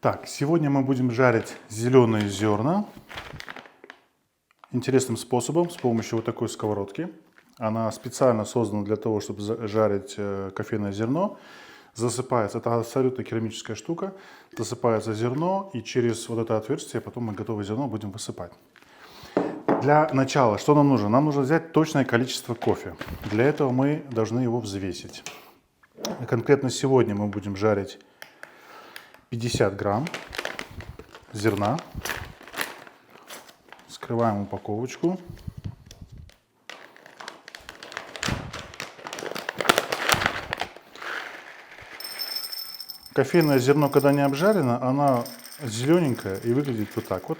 Так, сегодня мы будем жарить зеленые зерна интересным способом, с помощью вот такой сковородки. Она специально создана для того, чтобы жарить кофейное зерно. Засыпается, это абсолютно керамическая штука, засыпается зерно, и через вот это отверстие потом мы готовое зерно будем высыпать. Для начала, что нам нужно? Нам нужно взять точное количество кофе. Для этого мы должны его взвесить. Конкретно сегодня мы будем жарить 50 грамм зерна. Скрываем упаковочку. Кофейное зерно, когда не обжарено, оно зелененькое и выглядит вот так вот.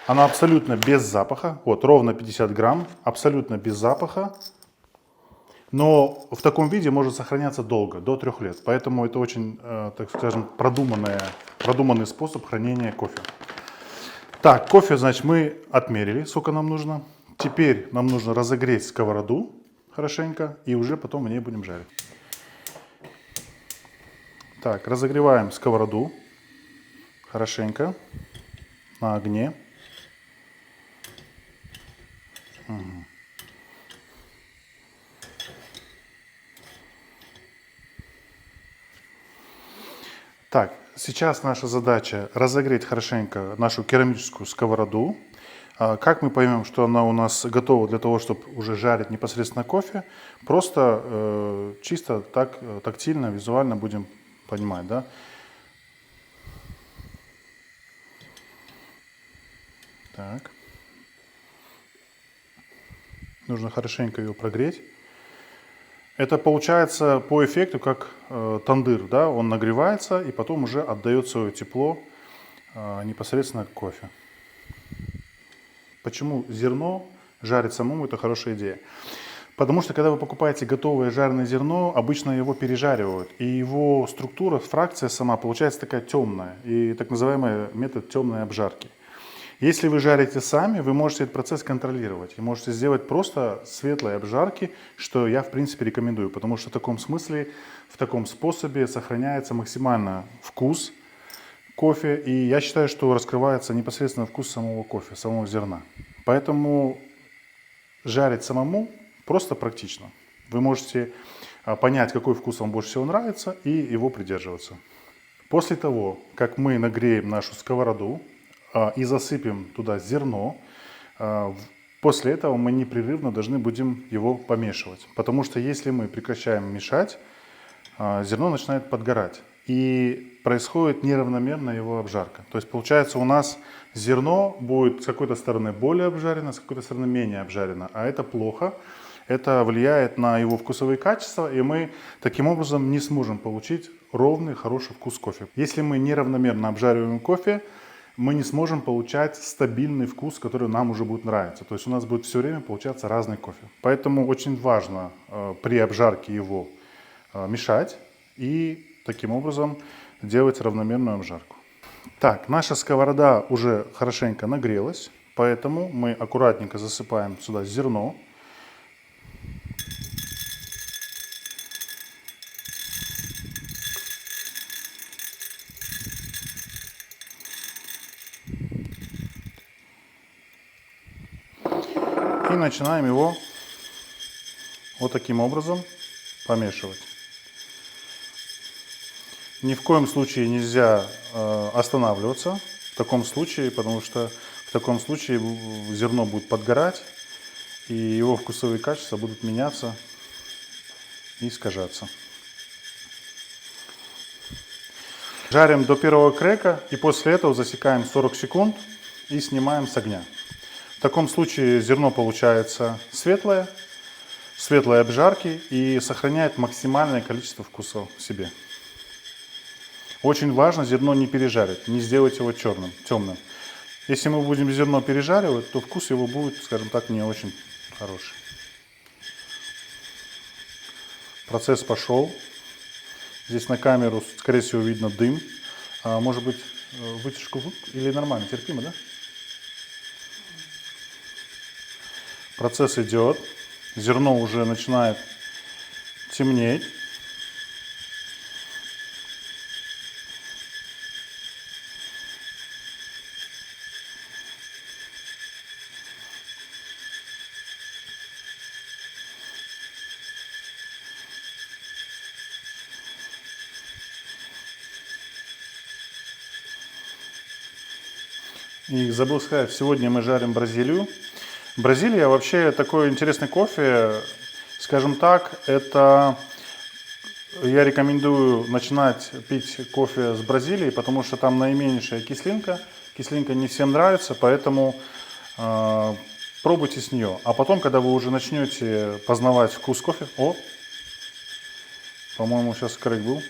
Оно абсолютно без запаха. Вот, ровно 50 грамм, абсолютно без запаха. Но в таком виде может сохраняться долго, до 3 лет. Поэтому это очень, так скажем, продуманный способ хранения кофе. Так, кофе, значит, мы отмерили, сколько нам нужно. Теперь нам нужно разогреть сковороду хорошенько, и уже потом в ней будем жарить. Так, разогреваем сковороду хорошенько на огне. Угу. Так, сейчас наша задача разогреть хорошенько нашу керамическую сковороду. Как мы поймем, что она у нас готова для того, чтобы уже жарить непосредственно кофе? Просто чисто так тактильно, визуально будем понимать, да? Так. Нужно хорошенько ее прогреть. Это получается по эффекту как тандыр, да? Он нагревается и потом уже отдает свое тепло непосредственно к кофе. Почему зерно жарить самому — это хорошая идея? Потому что когда вы покупаете готовое жареное зерно, обычно его пережаривают, и его структура, фракция сама получается такая темная, и так называемый метод темной обжарки. Если вы жарите сами, вы можете этот процесс контролировать, и можете сделать просто светлые обжарки, что я в принципе рекомендую, потому что в таком смысле, в таком способе сохраняется максимально вкус кофе, и я считаю, что раскрывается непосредственно вкус самого кофе, самого зерна. Поэтому жарить самому просто практично. Вы можете понять, какой вкус вам больше всего нравится, и его придерживаться. После того, как мы нагреем нашу сковороду и засыпем туда зерно, после этого мы непрерывно должны будем его помешивать. Потому что если мы прекращаем мешать, зерно начинает подгорать. И происходит неравномерная его обжарка. То есть получается, у нас зерно будет с какой-то стороны более обжарено, с какой-то стороны менее обжарено. А это плохо. Это влияет на его вкусовые качества, и мы таким образом не сможем получить ровный, хороший вкус кофе. Если мы неравномерно обжариваем кофе, мы не сможем получать стабильный вкус, который нам уже будет нравиться. То есть у нас будет все время получаться разный кофе. Поэтому очень важно при обжарке его мешать и таким образом делать равномерную обжарку. Так, наша сковорода уже хорошенько нагрелась, поэтому мы аккуратненько засыпаем сюда зерно. И начинаем его вот таким образом помешивать. Ни в коем случае нельзя останавливаться в таком случае, потому что в таком случае зерно будет подгорать, и его вкусовые качества будут меняться и искажаться. Жарим до первого крека, и после этого засекаем 40 секунд и снимаем с огня. В таком случае зерно получается светлое, светлой обжарки и сохраняет максимальное количество вкуса в себе. Очень важно зерно не пережарить, не сделать его черным, темным. Если мы будем зерно пережаривать, то вкус его будет, скажем так, не очень хороший. Процесс пошел. Здесь на камеру, скорее всего, видно дым. Может быть, вытяжку или нормально, терпимо, да? Процесс идет. Зерно уже начинает темнеть. И забыл сказать, сегодня мы жарим Бразилию. Бразилия вообще такой интересный кофе. Скажем так, это я рекомендую начинать пить кофе с Бразилии, потому что там наименьшая кислинка. Кислинка не всем нравится, поэтому пробуйте с нее. А потом, когда вы уже начнете познавать вкус кофе... О, по-моему, сейчас крэк был.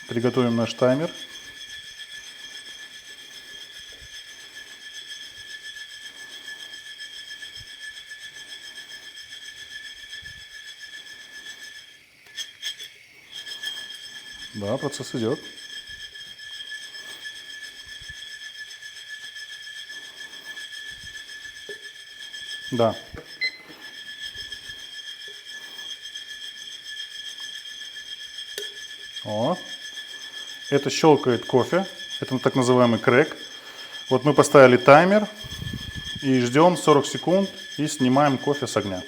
Приготовим наш таймер. Да, процесс идет. Да. О, это щелкает кофе. Это так называемый крэк. Вот мы поставили таймер и ждем 40 секунд и снимаем кофе с огня.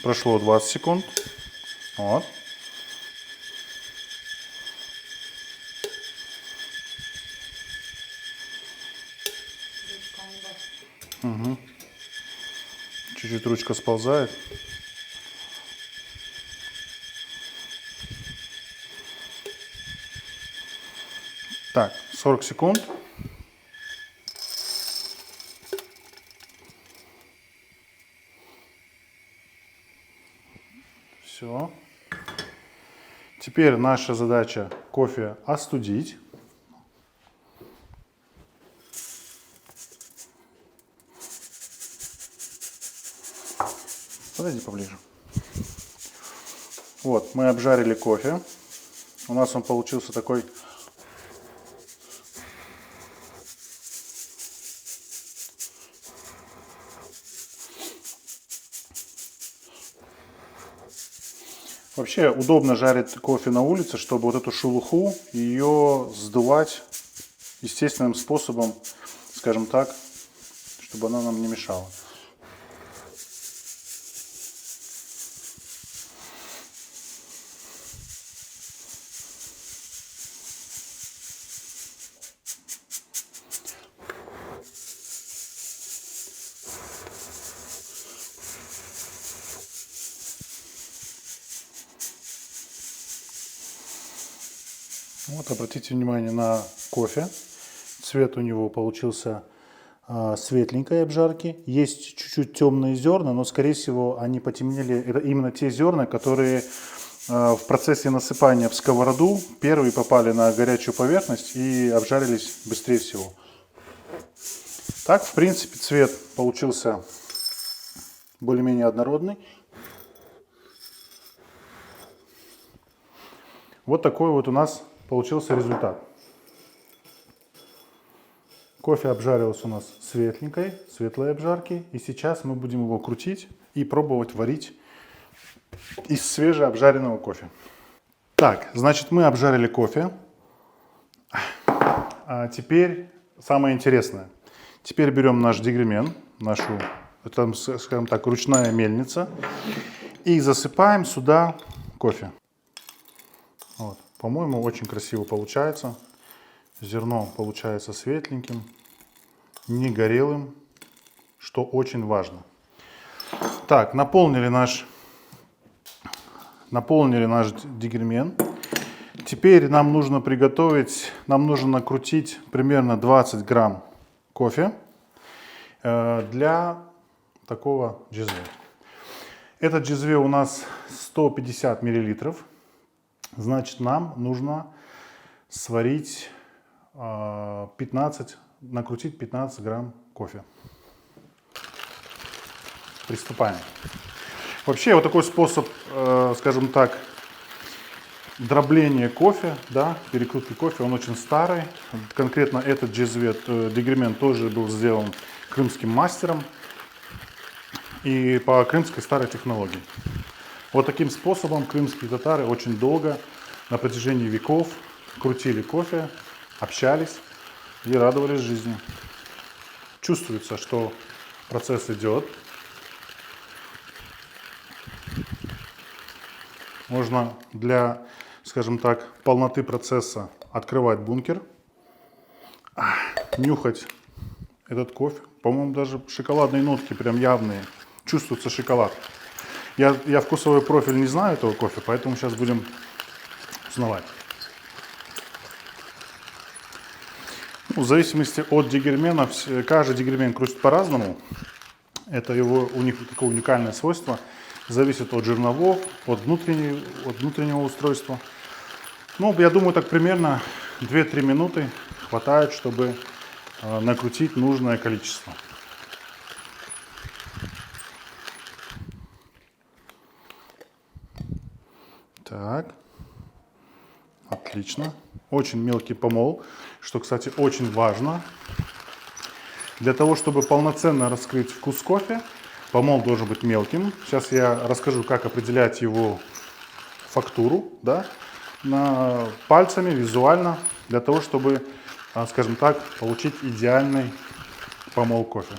Прошло 20 секунд. Вот. Угу. Чуть-чуть ручка сползает. Так, 40 секунд. Все. Теперь наша задача кофе остудить. Подойди поближе. Вот, мы обжарили кофе. У нас он получился такой вообще удобно жарить кофе на улице, чтобы вот эту шелуху ее сдувать естественным способом, скажем так, чтобы она нам не мешала. Вот, обратите внимание на кофе. Цвет у него получился светленькой обжарки. Есть чуть-чуть темные зерна, но, скорее всего, они потемнели. Это именно те зерна, которые в процессе насыпания в сковороду первые попали на горячую поверхность и обжарились быстрее всего. Так, в принципе, цвет получился более-менее однородный. Вот такой вот у нас получился результат. Кофе обжарился у нас светленькой, светлой обжарки. И сейчас мы будем его крутить и пробовать варить из свежеобжаренного кофе. Так, значит, мы обжарили кофе. А теперь самое интересное. Теперь берем наш дегремен, нашу, это, скажем так, ручная мельница, и засыпаем сюда кофе. Вот. По-моему, очень красиво получается. Зерно получается светленьким, не горелым, что очень важно. Так, наполнили наш дегремен. Теперь нам нужно приготовить, нам нужно накрутить примерно 20 грамм кофе для такого джезве. Этот джезве у нас 150 миллилитров. Значит, нам нужно сварить накрутить 15 грамм кофе. Приступаем. Вообще, вот такой способ, скажем так, дробления кофе, да, перекрутки кофе, он очень старый. Конкретно этот дегремен тоже был сделан крымским мастером и по крымской старой технологии. Вот таким способом крымские татары очень долго, на протяжении веков, крутили кофе, общались и радовались жизни. чувствуется, что процесс идет. Можно для, скажем так, полноты процесса открывать бункер, нюхать этот кофе. По-моему, даже шоколадные нотки прям явные. Чувствуется шоколад. Я вкусовой профиль не знаю этого кофе, поэтому сейчас будем узнавать. Ну, в зависимости от дегермена, каждый дегермен крутит по-разному. Это у них такое уникальное свойство. Зависит от жерновов, от внутреннего устройства. Ну, я думаю, так примерно 2-3 минуты хватает, чтобы накрутить нужное количество. Так, отлично. Очень мелкий помол, что, кстати, очень важно. Для того, чтобы полноценно раскрыть вкус кофе, помол должен быть мелким. Сейчас я расскажу, как определять его фактуру, да, пальцами, визуально, для того, чтобы, скажем так, получить идеальный помол кофе.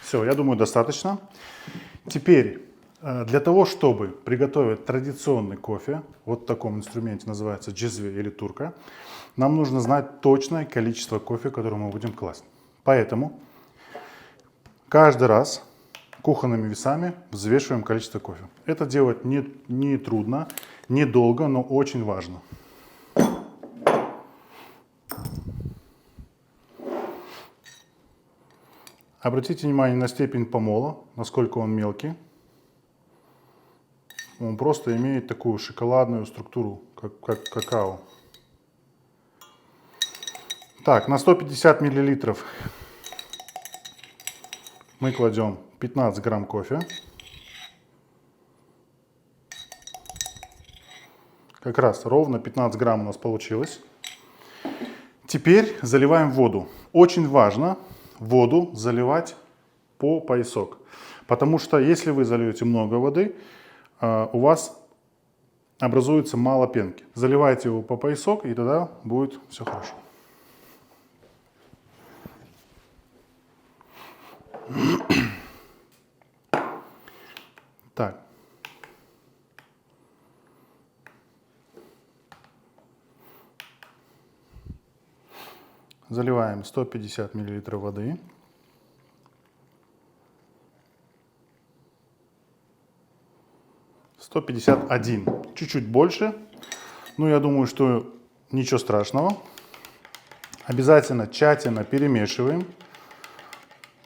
Все, я думаю, достаточно. Теперь, для того, чтобы приготовить традиционный кофе, вот в таком инструменте, называется джезве или турка, нам нужно знать точное количество кофе, которое мы будем класть. Поэтому каждый раз кухонными весами взвешиваем количество кофе. Это делать не трудно, недолго, но очень важно. Обратите внимание на степень помола, насколько он мелкий. Он просто имеет такую шоколадную структуру, как какао. Так, на 150 мл мы кладем 15 грамм кофе. Как раз ровно 15 грамм у нас получилось. Теперь заливаем воду. Очень важно воду заливать по поясок. Потому что если вы зальете много воды, у вас образуется мало пенки. Заливайте его по поясок, и тогда будет все хорошо. Так. Заливаем 150 мл воды. «151». Чуть-чуть больше. Но я думаю, что ничего страшного. Обязательно тщательно перемешиваем.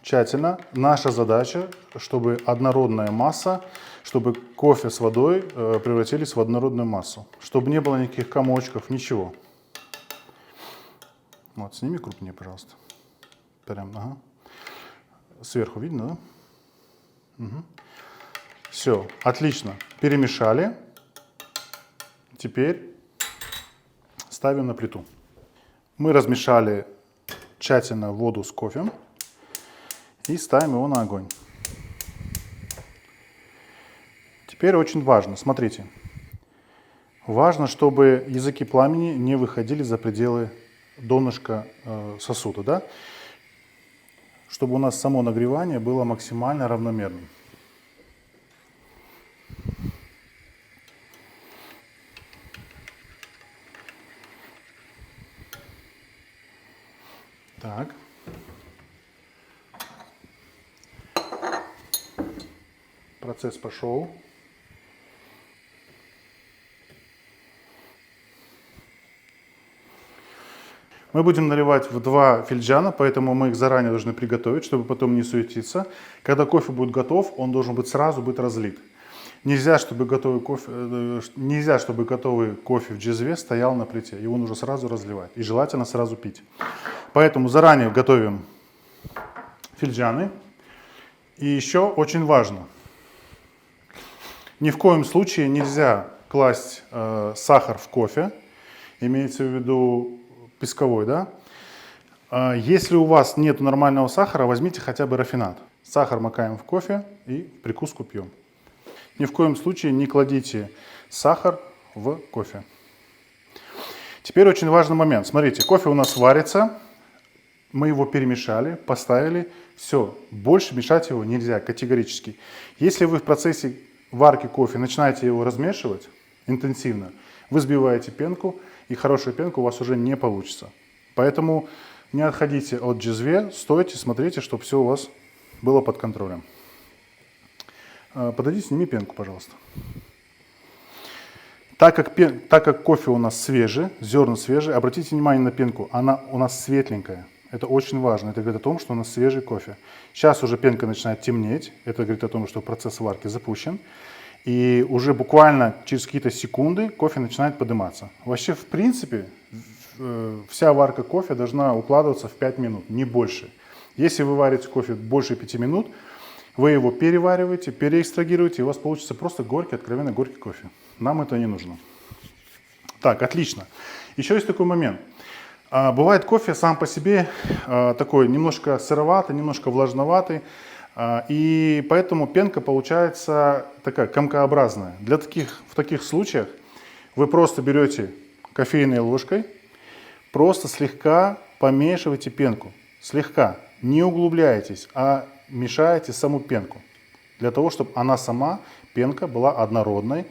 Тщательно. Наша задача, чтобы однородная масса, чтобы кофе с водой превратились в однородную массу. Чтобы не было никаких комочков, ничего. Вот, сними крупнее, пожалуйста. Прям, ага. Сверху видно, да? Угу. Все, отлично. Перемешали. Теперь ставим на плиту. Мы размешали тщательно воду с кофе и ставим его на огонь. Теперь очень важно, смотрите. Важно, чтобы языки пламени не выходили за пределы донышка сосуда, да? Чтобы у нас само нагревание было максимально равномерным. Так. Процесс пошел. Мы будем наливать в 2 финджана, поэтому мы их заранее должны приготовить, чтобы потом не суетиться. Когда кофе будет готов, он должен быть сразу разлит. Нельзя, чтобы готовый кофе в джезве стоял на плите. Его нужно сразу разливать. И желательно сразу пить. Поэтому заранее готовим финджаны. И еще очень важно. Ни в коем случае нельзя класть сахар в кофе. Имеется в виду песковой, да? Если у вас нет нормального сахара, возьмите хотя бы рафинад. Сахар макаем в кофе и прикуску пьем. Ни в коем случае не кладите сахар в кофе. Теперь очень важный момент. Смотрите, кофе у нас варится, мы его перемешали, поставили, все, больше мешать его нельзя категорически. Если вы в процессе варки кофе начинаете его размешивать интенсивно, вы сбиваете пенку, и хорошая пенка у вас уже не получится. Поэтому не отходите от джезве, стойте, смотрите, чтобы все у вас было под контролем. Подойди, сними пенку, пожалуйста. Так как кофе у нас свежий, зерна свежие, обратите внимание на пенку, она у нас светленькая. Это очень важно, это говорит о том, что у нас свежий кофе. Сейчас уже пенка начинает темнеть, это говорит о том, что процесс варки запущен. И уже буквально через какие-то секунды кофе начинает подниматься. Вообще, в принципе, вся варка кофе должна укладываться в 5 минут, не больше. Если вы варите кофе больше 5 минут, вы его перевариваете, переэкстрагируете, и у вас получится просто горький, откровенно горький кофе. Нам это не нужно. Так, отлично. Еще есть такой момент. Бывает кофе сам по себе такой немножко сыроватый, немножко влажноватый, и поэтому пенка получается такая комкообразная. В таких случаях вы просто берете кофейной ложкой, просто слегка помешиваете пенку. Слегка. Не углубляйтесь, а мешаете саму пенку. Для того, чтобы она сама, пенка, была однородной.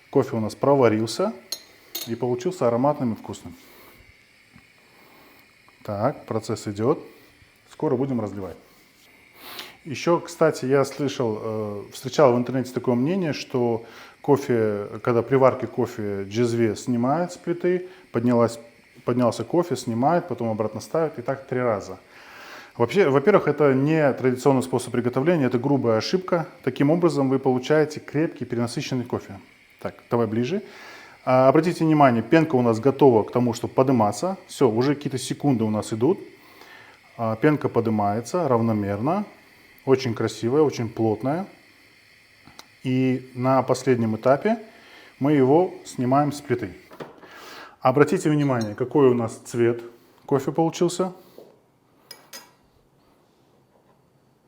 Кофе у нас проварился и получился ароматным и вкусным. Так, процесс идет. Скоро будем разливать. Еще, кстати, я встречал в интернете такое мнение, что кофе, когда при варке кофе джезве снимает с плиты, поднялся кофе, снимает, потом обратно ставит, и так 3 раза. Вообще, во-первых, это не традиционный способ приготовления, это грубая ошибка. Таким образом вы получаете крепкий, перенасыщенный кофе. Так, давай ближе. Обратите внимание, пенка у нас готова к тому, чтобы подниматься. Все, уже какие-то секунды у нас идут. Пенка поднимается равномерно, очень красивая, очень плотная. И на последнем этапе мы его снимаем с плиты. Обратите внимание, какой у нас цвет кофе получился.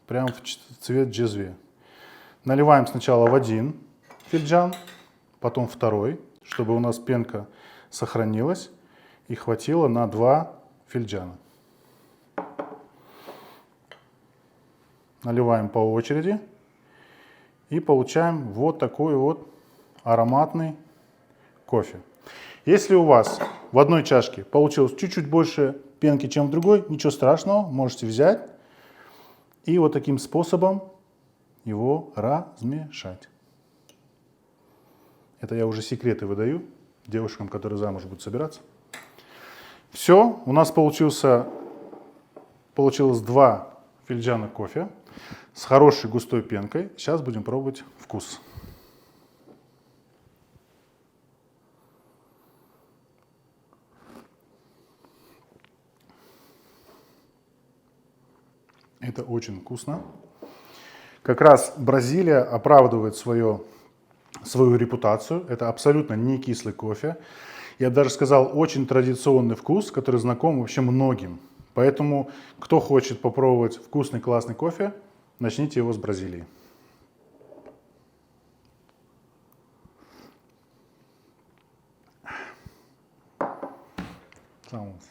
Прям в цвет джезве. Наливаем сначала в 1 финджан, потом второй, чтобы у нас пенка сохранилась и хватило на 2 финджана. Наливаем по очереди и получаем вот такой вот ароматный кофе. Если у вас в одной чашке получилось чуть-чуть больше пенки, чем в другой, ничего страшного, можете взять и вот таким способом его размешать. Это я уже секреты выдаю девушкам, которые замуж будут собираться. Все, у нас получилось 2 финджана кофе с хорошей густой пенкой. Сейчас будем пробовать вкус. Это очень вкусно. Как раз Бразилия оправдывает свою репутацию. Это абсолютно не кислый кофе. Я бы даже сказал, очень традиционный вкус, который знаком вообще многим. Поэтому, кто хочет попробовать вкусный, классный кофе, начните его с Бразилии. Vamos.